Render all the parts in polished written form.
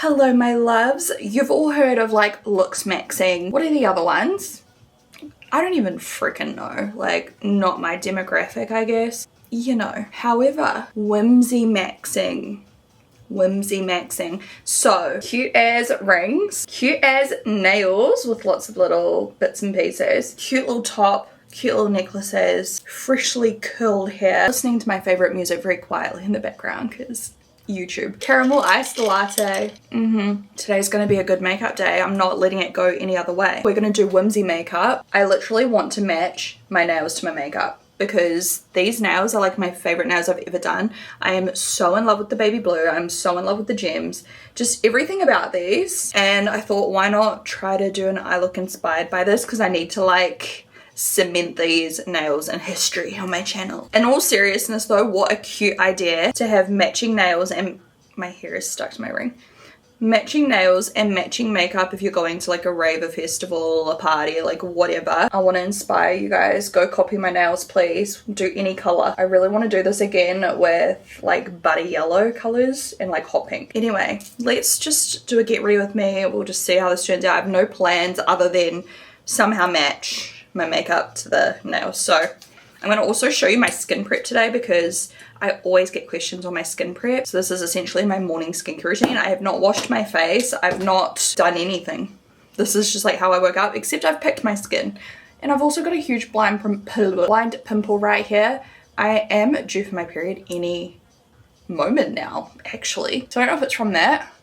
Hello my loves, you've all heard of like looks maxing. What are the other ones? I don't even freaking know, like not my demographic I guess. You know, however, whimsy-maxing. Whimsy-maxing. So cute as rings, cute as nails with lots of little bits and pieces, cute little top, cute little necklaces, freshly curled hair, listening to my favorite music very quietly in the background because YouTube. Caramel iced latte. Today's gonna be a good makeup day. I'm not letting it go any other way. We're gonna do whimsy makeup. I literally want to match my nails to my makeup because these nails are like my favorite nails I've ever done. I am so in love with the baby blue. I'm so in love with the gems. Just everything about these. And I thought, why not try to do an eye look inspired by this, because I need to like cement these nails in history on my channel. In all seriousness though, what a cute idea to have matching nails, and my hair is stuck to my ring. Matching nails and matching makeup if you're going to like a rave, a festival, a party, like whatever. I want to inspire you guys. Go copy my nails please. Do any color. I really want to do this again with like buddy yellow colors and like hot pink. Anyway, let's just do a get ready with me. We'll just see how this turns out. I have no plans other than somehow match my makeup to the nails. So I'm going to also show you my skin prep today because I always get questions on my skin prep. So this is essentially my morning skincare routine. I have not washed my face. I've not done anything. This is just like how I woke up, except I've picked my skin. And I've also got a huge blind pimple right here. I am due for my period any moment now, actually. So I don't know if it's from that,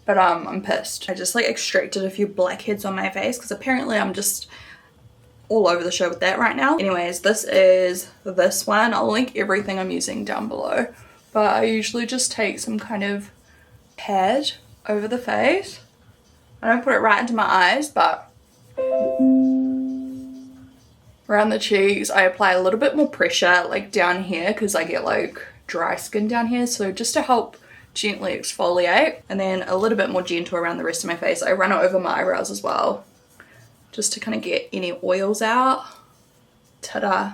but I'm pissed. I just like extracted a few blackheads on my face because apparently I'm just all over the show with that right now. Anyways, this is this one. I'll link everything I'm using down below, but I usually just take some kind of pad over the face. I don't put it right into my eyes, but around the cheeks I apply a little bit more pressure like down here because I get like dry skin down here, so just to help gently exfoliate, and then a little bit more gentle around the rest of my face. I run it over my eyebrows as well, just to kind of get any oils out. Ta-da.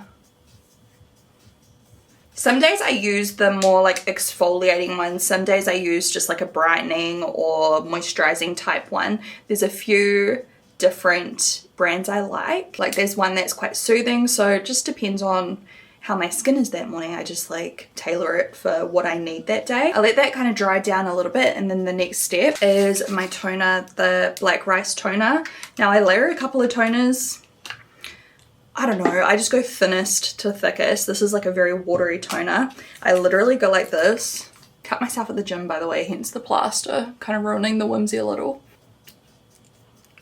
Some days I use the more like exfoliating ones. Some days I use just like a brightening or moisturizing type one. There's a few different brands I like. Like there's one that's quite soothing, so it just depends on how my skin is that morning. I just like tailor it for what I need that day. I let that kind of dry down a little bit, and then the next step is my toner, the black rice toner. Now I layer a couple of toners. I don't know, I just go thinnest to thickest. This is like a very watery toner. I literally go like this. Cut myself at the gym by the way, hence the plaster, kind of ruining the whimsy a little.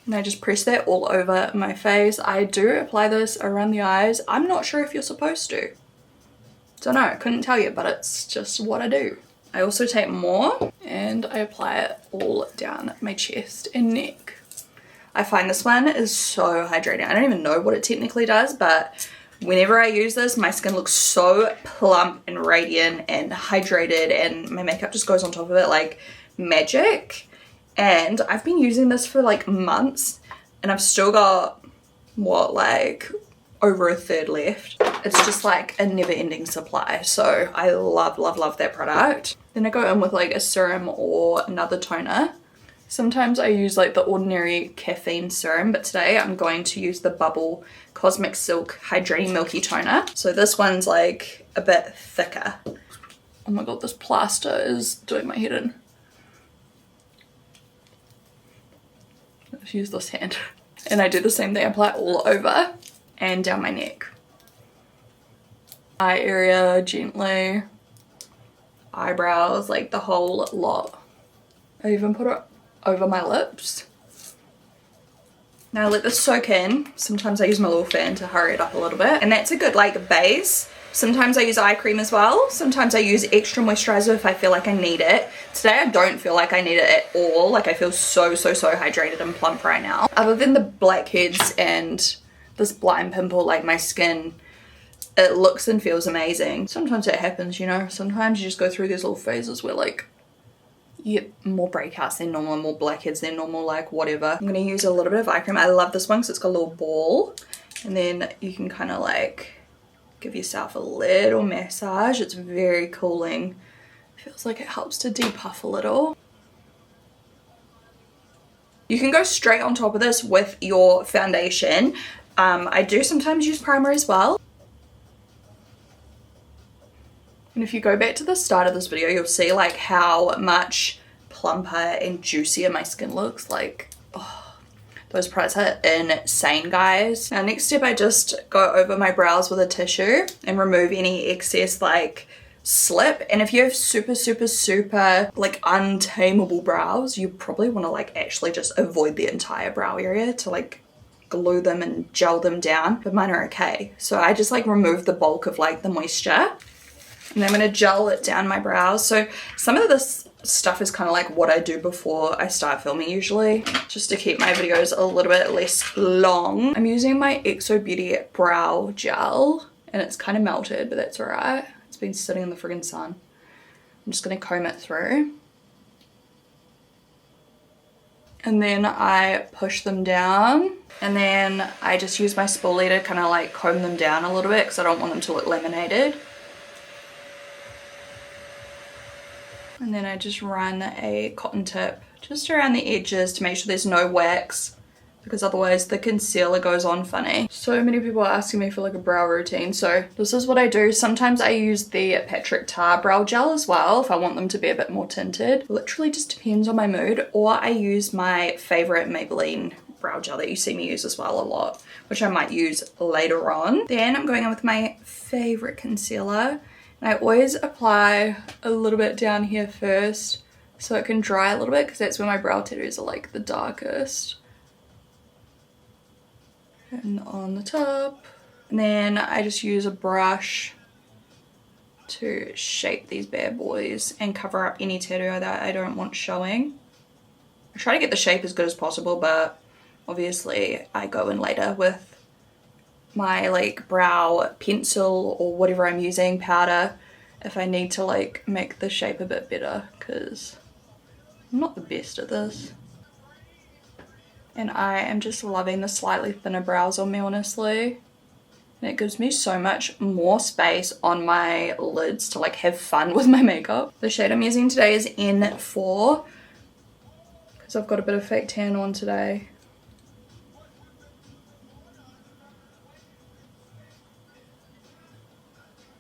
And I just press that all over my face. I do apply this around the eyes. I'm not sure if you're supposed to. Don't know, I couldn't tell you, but it's just what I do. I also take more and I apply it all down my chest and neck. I find this one is so hydrating. I don't even know what it technically does, but whenever I use this, my skin looks so plump and radiant and hydrated, and my makeup just goes on top of it like magic. And I've been using this for like months and I've still got what, like over a third left. It's just like a never-ending supply, so I love that product. Then I go in with like a serum or another toner. Sometimes I use like the ordinary caffeine serum, but today I'm going to use the Bubble Cosmic Silk Hydrating Milky Toner. So this one's like a bit thicker. Oh my god, this plaster is doing my head in. Let's use this hand. And I do the same thing, I apply it all over and down my neck. Eye area, gently. Eyebrows, like the whole lot. I even put it over my lips. Now I let this soak in. Sometimes I use my little fan to hurry it up a little bit. And that's a good like base. Sometimes I use eye cream as well. Sometimes I use extra moisturizer if I feel like I need it. Today I don't feel like I need it at all. Like I feel so hydrated and plump right now. Other than the blackheads and this blind pimple, like my skin, it looks and feels amazing. Sometimes it happens, you know. Sometimes you just go through these little phases where like you get more breakouts than normal, more blackheads than normal, like whatever. I'm gonna use a little bit of eye cream. I love this one because it's got a little ball, and then you can kind of like give yourself a little massage. It's very cooling. Feels like it helps to depuff a little. You can go straight on top of this with your foundation. I do sometimes use primer as well. And if you go back to the start of this video, you'll see like how much plumper and juicier my skin looks. Like, oh, those products are insane, guys. Now, next step, I just go over my brows with a tissue and remove any excess like slip. And if you have super like untameable brows, you probably want to like actually just avoid the entire brow area to like glue them and gel them down, but mine are okay. So I just like remove the bulk of like the moisture. And I'm going to gel it down my brows. So some of this stuff is kind of like what I do before I start filming usually, just to keep my videos a little bit less long. I'm using my XO Beauty brow gel and it's kind of melted, but that's alright. It's been sitting in the friggin' sun. I'm just going to comb it through. And then I push them down. And then I just use my spoolie to kind of like comb them down a little bit because I don't want them to look laminated. And then I just run a cotton tip just around the edges to make sure there's no wax, because otherwise the concealer goes on funny. So many people are asking me for like a brow routine, so this is what I do. Sometimes I use the Patrick Tar brow gel as well if I want them to be a bit more tinted. It literally just depends on my mood, or I use my favorite Maybelline brow gel that you see me use as well a lot, which I might use later on. Then I'm going in with my favorite concealer. And I always apply a little bit down here first so it can dry a little bit, because that's where my brow tattoos are like the darkest. And on the top. And then I just use a brush to shape these bad boys and cover up any tattoo that I don't want showing. I try to get the shape as good as possible, but obviously I go in later with my like brow pencil or whatever I'm using, powder, if I need to like make the shape a bit better, because I'm not the best at this. And I am just loving the slightly thinner brows on me, honestly. And it gives me so much more space on my lids to like have fun with my makeup. The shade I'm using today is N4 because I've got a bit of fake tan on today.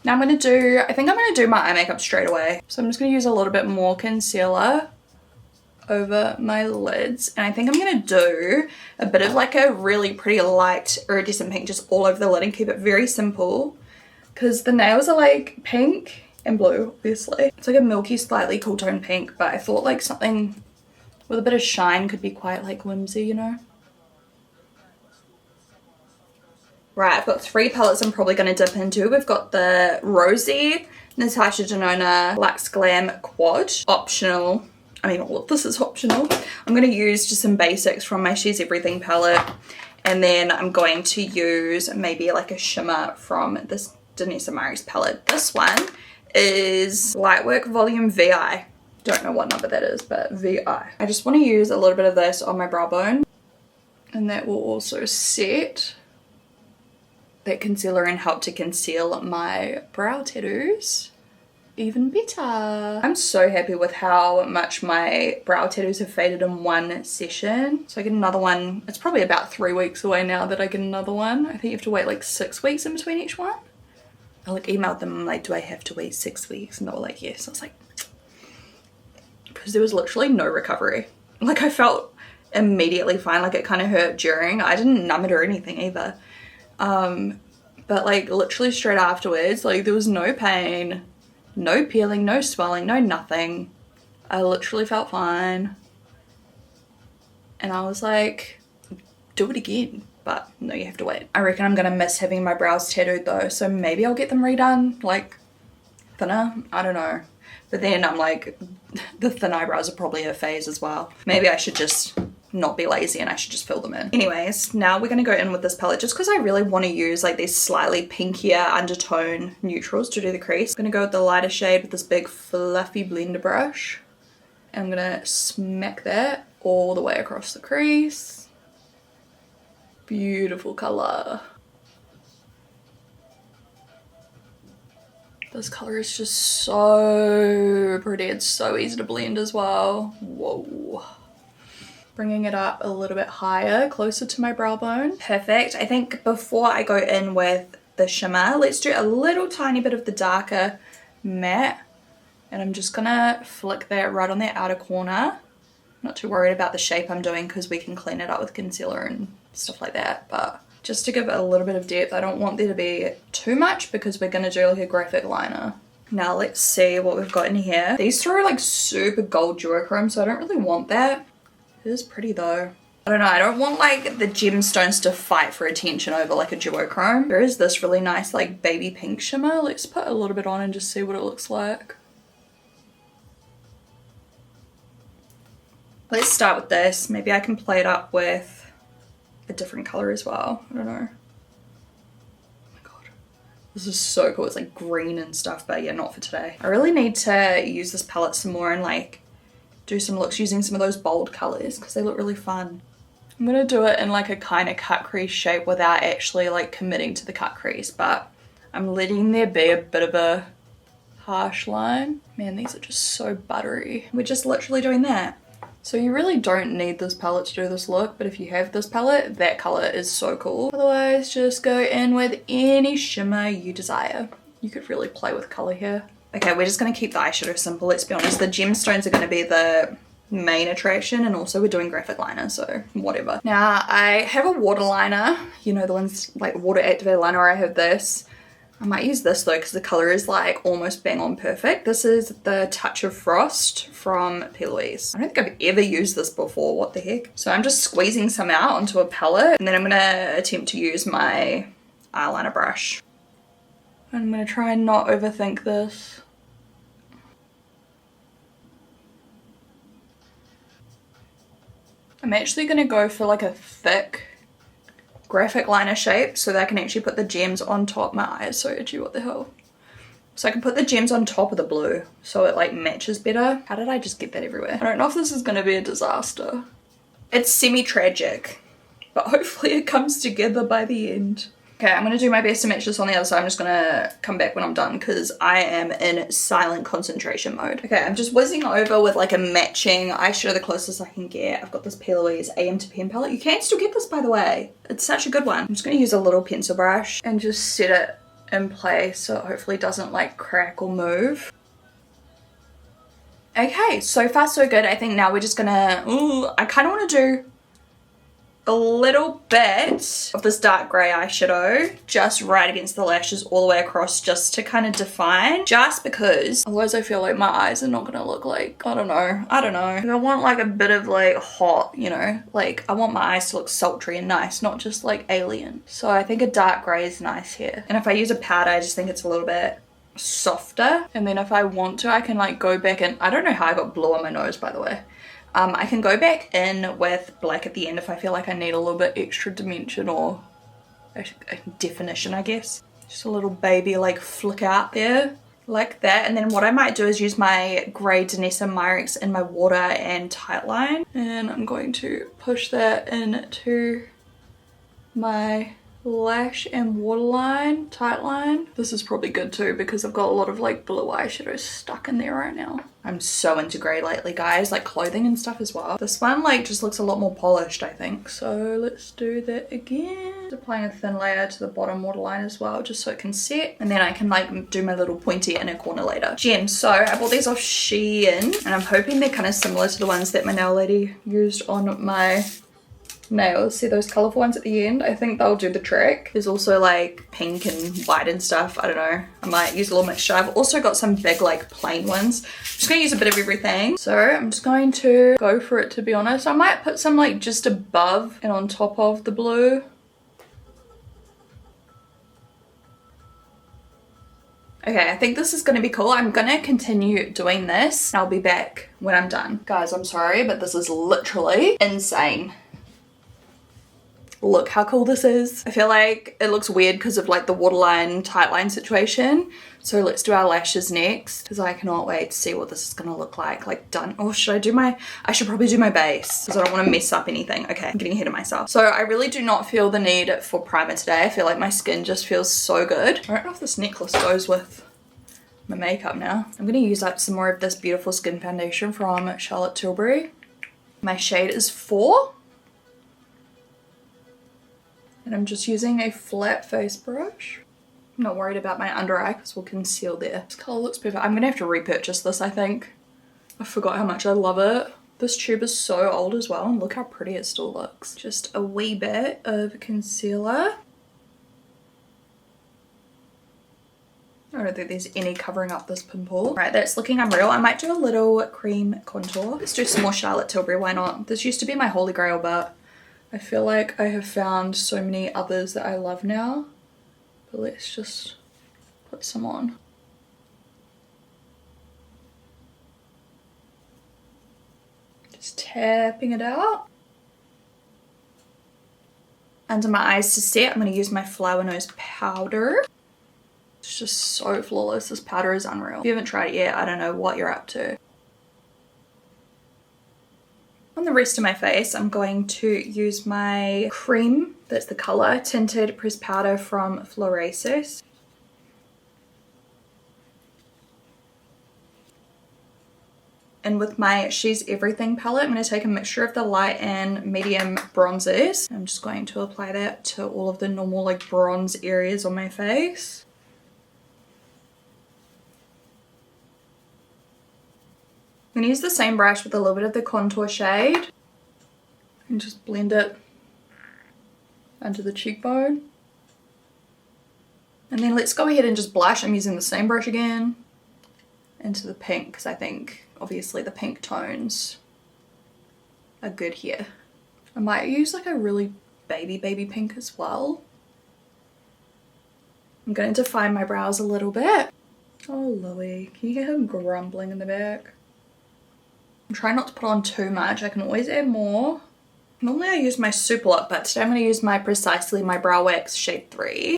Now I think I'm going to do my eye makeup straight away. So I'm just going to use a little bit more concealer over my lids. And I think I'm going to do a bit of like a really pretty light iridescent pink just all over the lid and keep it very simple. Because the nails are like pink and blue, obviously. It's like a milky, slightly cool tone pink. But I thought like something with a bit of shine could be quite like whimsy, you know? Right, I've got 3 palettes I'm probably going to dip into. We've got the Rosy Natasha Denona Luxe Glam Quad. Optional. I mean, all of this is optional. I'm going to use just some basics from my She's Everything palette. And then I'm going to use maybe like a shimmer from this Danessa Murray's palette. This one is Lightwork Volume VI. Don't know what number that is, but VI. I just want to use a little bit of this on my brow bone. And that will also set that concealer and help to conceal my brow tattoos even better. I'm so happy with how much my brow tattoos have faded in one session. So I get another one. It's probably about 3 weeks away now that I get another one. I think you have to wait like 6 weeks in between each one. I like emailed them, I'm like, do I have to wait 6 weeks? And they were like, yes. I was like, because there was literally no recovery. Like I felt immediately fine. Like it kind of hurt during. I didn't numb it or anything either. But like literally straight afterwards, like there was no pain, no peeling, no swelling, no nothing. I literally felt fine. And I was like, do it again. But no, you have to wait. I reckon I'm gonna miss having my brows tattooed though, so maybe I'll get them redone, like thinner, I don't know. But then I'm like, the thin eyebrows are probably a phase as well. Maybe I should just not be lazy and I should just fill them in. Anyways, now we're gonna go in with this palette just because I really want to use like these slightly pinkier undertone neutrals to do the crease. I'm gonna go with the lighter shade with this big fluffy blender brush. And I'm gonna smack that all the way across the crease. Beautiful color. This color is just so pretty. It's so easy to blend as well. Whoa. Bringing it up a little bit higher, closer to my brow bone. Perfect. I think before I go in with the shimmer, let's do a little tiny bit of the darker matte. And I'm just gonna flick that right on the outer corner. Not too worried about the shape I'm doing because we can clean it up with concealer and stuff like that. But just to give it a little bit of depth, I don't want there to be too much because we're gonna do like a graphic liner. Now let's see what we've got in here. These two are like super gold duochrome, so I don't really want that. It is pretty though. I don't know, I don't want like the gemstones to fight for attention over like a duochrome. There is this really nice like baby pink shimmer. Let's put a little bit on and just see what it looks like. Let's start with this. Maybe I can play it up with a different color as well. I don't know. Oh my god. This is so cool. It's like green and stuff, but yeah, not for today. I really need to use this palette some more and like do some looks using some of those bold colors because they look really fun. I'm gonna do it in like a kind of cut crease shape without actually like committing to the cut crease, but I'm letting there be a bit of a harsh line. Man, these are just so buttery. We're just literally doing that. So you really don't need this palette to do this look, but if you have this palette, that color is so cool. Otherwise, just go in with any shimmer you desire. You could really play with color here. Okay, we're just gonna keep the eyeshadow simple, let's be honest. The gemstones are gonna be the main attraction, and also we're doing graphic liner, so whatever. Now, I have a waterliner, you know, the ones like water activated liner. I have this. I might use this though because the color is like almost bang on perfect. This is the Touch of Frost from P. Louise. I don't think I've ever used this before, what the heck. So I'm just squeezing some out onto a palette, and then I'm gonna attempt to use my eyeliner brush. I'm gonna try and not overthink this. I'm actually gonna go for like a thick graphic liner shape so that I can actually put the gems on top. My eye is so itchy, what the hell. So I can put the gems on top of the blue so it like matches better. How did I just get that everywhere? I don't know if this is gonna be a disaster. It's semi-tragic, but hopefully it comes together by the end. Okay, I'm gonna do my best to match this on the other side. I'm just gonna come back when I'm done because I am in silent concentration mode. Okay, I'm just whizzing over with like a matching eyeshadow, the closest I can get. I've got this P. Louise AM to Pen palette. You can still get this, by the way. It's such a good one. I'm just gonna use a little pencil brush and just set it in place so it hopefully doesn't like crack or move. Okay, so far so good. I think now we're just gonna, I kind of want to do a little bit of this dark grey eyeshadow just right against the lashes all the way across, just to kind of define, just because otherwise I feel like my eyes are not gonna look like, I don't know. I want like a bit of like hot, you know, like I want my eyes to look sultry and nice, not just like alien. So I think a dark grey is nice here, and if I use a powder I just think it's a little bit softer. And then if I want to I can like go back and, I don't know how I got blue on my nose, by the way. I can go back in with black at the end if I feel like I need a little bit extra dimension or a definition, I guess. Just a little baby like flick out there like that. And then what I might do is use my grey Danessa Myrix in my water and tightline, and I'm going to push that into my lash and waterline, tightline. This is probably good too because I've got a lot of like blue eyeshadow stuck in there right now. I'm so into grey lately, guys, like clothing and stuff as well. This one like just looks a lot more polished, I think. So let's do that again. Just applying a thin layer to the bottom waterline as well, just so it can set, and then I can like do my little pointy inner corner later. Gems, so I bought these off Shein and I'm hoping they're kind of similar to the ones that my nail lady used on my nails. See those colourful ones at the end? I think they'll do the trick. There's also like pink and white and stuff. I don't know. I might use a little mixture. I've also got some big like plain ones. I'm just going to use a bit of everything. So I'm just going to go for it, to be honest. I might put some like just above and on top of the blue. Okay, I think this is going to be cool. I'm going to continue doing this and I'll be back when I'm done. Guys, I'm sorry, but this is literally insane. Look how cool this is. I feel like it looks weird because of like the waterline tightline situation. So let's do our lashes next because I cannot wait to see what this is gonna look like done. Oh, should I do I should probably do my base because I don't want to mess up anything. Okay, I'm getting ahead of myself. So I really do not feel the need for primer today. I feel like my skin just feels so good. I don't know if this necklace goes with my makeup now. I'm gonna use up some more of this beautiful skin foundation from Charlotte Tilbury. My shade is 4. And I'm just using a flat face brush. I'm not worried about my under eye because we'll conceal there. This colour looks perfect. I'm gonna have to repurchase this, I think. I forgot how much I love it. This tube is so old as well, and look how pretty it still looks. Just a wee bit of concealer. I don't think there's any covering up this pimple. Right, that's looking unreal. I might do a little cream contour. Let's do some more Charlotte Tilbury, why not? This used to be my holy grail, but I feel like I have found so many others that I love now. But let's just put some on. Just tapping it out. Under my eyes to set, I'm going to use my Flower Nose powder. It's just so flawless. This powder is unreal. If you haven't tried it yet, I don't know what you're up to. On the rest of my face, I'm going to use my cream, that's the colour, Tinted Pressed Powder from Florasis. And with my She's Everything palette, I'm going to take a mixture of the light and medium bronzers. I'm just going to apply that to all of the normal like bronze areas on my face. I'm going to use the same brush with a little bit of the contour shade and just blend it under the cheekbone. And then let's go ahead and just blush. I'm using the same brush again into the pink because I think obviously the pink tones are good here. I might use like a really baby pink as well. I'm going to define my brows a little bit. Oh Louie, can you hear him grumbling in the back? I'm trying not to put on too much. I can always add more. Normally I use my Super Look, but today I'm going to use my Precisely My Brow Wax shade 3.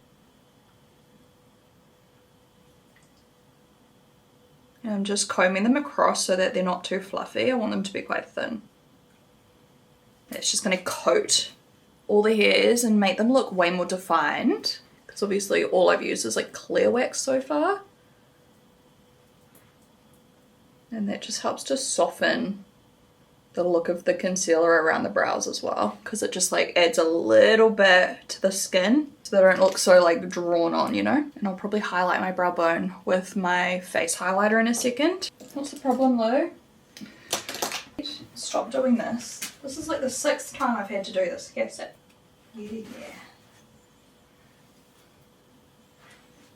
And I'm just combing them across so that they're not too fluffy. I want them to be quite thin. It's just going to coat all the hairs and make them look way more defined. Because obviously all I've used is like clear wax so far. And that just helps to soften the look of the concealer around the brows as well. Because it just like adds a little bit to the skin. So they don't look so like drawn on, you know. And I'll probably highlight my brow bone with my face highlighter in a second. What's the problem though? Stop doing this. This is like the 6th time I've had to do this. Yes, it. Yeah.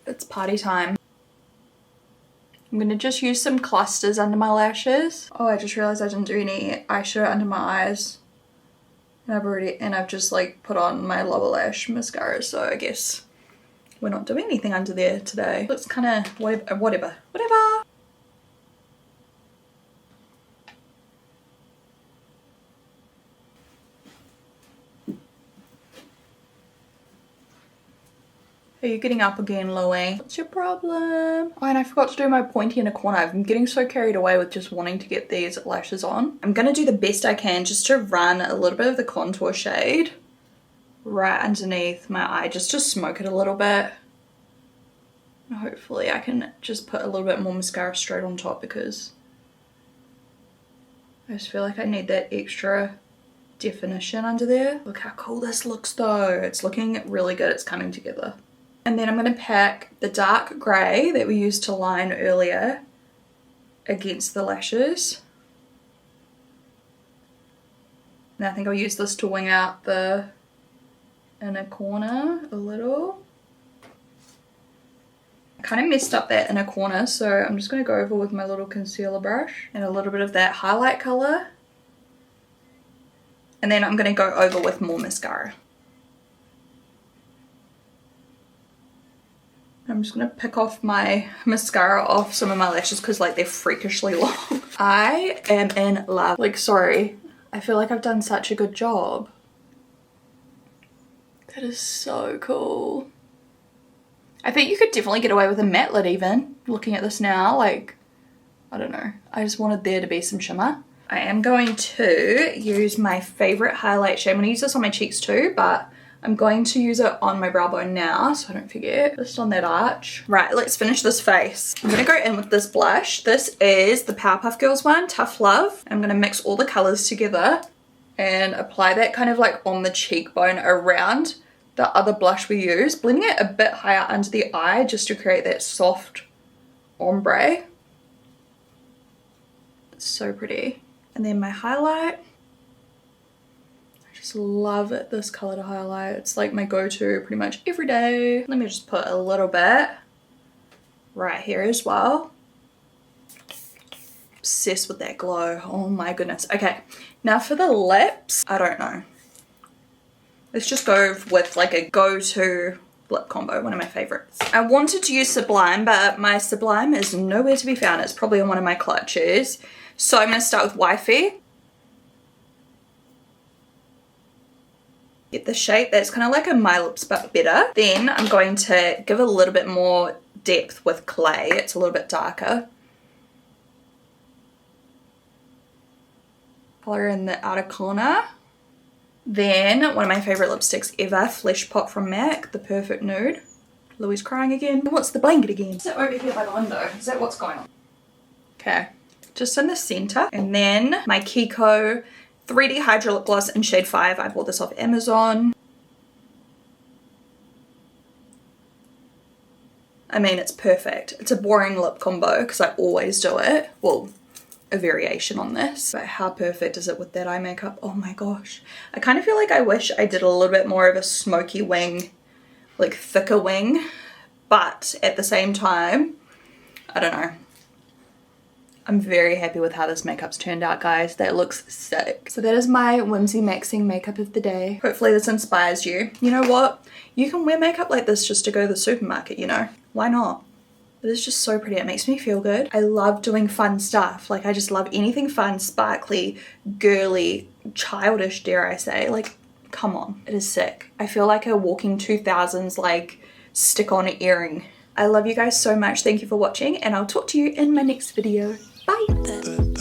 It's party time. I'm going to just use some clusters under my lashes. Oh, I just realized I didn't do any eyeshadow under my eyes. And I've just like put on my lower lash mascara, so I guess we're not doing anything under there today. Looks kind of whatever. Are you getting up again, Louie? What's your problem? Oh, and I forgot to do my pointy in a corner. I'm getting so carried away with just wanting to get these lashes on. I'm going to do the best I can just to run a little bit of the contour shade right underneath my eye, just to smoke it a little bit. And hopefully I can just put a little bit more mascara straight on top because I just feel like I need that extra definition under there. Look how cool this looks though. It's looking really good. It's coming together. And then I'm going to pack the dark grey that we used to line earlier against the lashes. And I think I'll use this to wing out the inner corner a little. I kind of messed up that inner corner, so I'm just going to go over with my little concealer brush and a little bit of that highlight colour. And then I'm going to go over with more mascara. I'm just going to pick off my mascara off some of my lashes because like they're freakishly long. I am in love. Like, sorry. I feel like I've done such a good job. That is so cool. I think you could definitely get away with a matte lid even. Looking at this now, like, I don't know. I just wanted there to be some shimmer. I am going to use my favorite highlight shade. I'm going to use this on my cheeks too, but I'm going to use it on my brow bone now so I don't forget. Just on that arch. Right, let's finish this face. I'm going to go in with this blush. This is the Powerpuff Girls one, Tough Love. I'm going to mix all the colours together and apply that kind of like on the cheekbone around the other blush we used. Blending it a bit higher under the eye just to create that soft ombre. It's so pretty. And then my highlight. Just love it, this color to highlight. It's like my go-to pretty much every day. Let me just put a little bit right here as well. Obsessed with that glow. Oh my goodness. Okay, now for the lips, I don't know. Let's just go with like a go-to lip combo, one of my favorites. I wanted to use Sublime, but my Sublime is nowhere to be found. It's probably in one of my clutches. So I'm going to start with Wifey. Get the shape that's kind of like a My Lips but better. Then I'm going to give a little bit more depth with Clay. It's a little bit darker. Color in the outer corner. Then one of my favorite lipsticks ever, Flesh Pot from MAC, the Perfect Nude. Louie's crying again. What's the blanket again? Is it over here by the window? Is that what's going on? Okay, just in the center. And then my Kiko 3D Hydro Lip Gloss in shade 5. I bought this off Amazon. I mean, it's perfect. It's a boring lip combo because I always do it. Well, a variation on this. But how perfect is it with that eye makeup? Oh my gosh. I kind of feel like I wish I did a little bit more of a smoky wing, like thicker wing. But at the same time, I don't know. I'm very happy with how this makeup's turned out, guys. That looks sick. So that is my Whimsy-MAXXING makeup of the day. Hopefully this inspires you. You know what? You can wear makeup like this just to go to the supermarket, you know? Why not? It is just so pretty. It makes me feel good. I love doing fun stuff. Like, I just love anything fun, sparkly, girly, childish, dare I say. Like, come on. It is sick. I feel like a walking 2000s, like, stick-on earring. I love you guys so much. Thank you for watching, and I'll talk to you in my next video. Bye!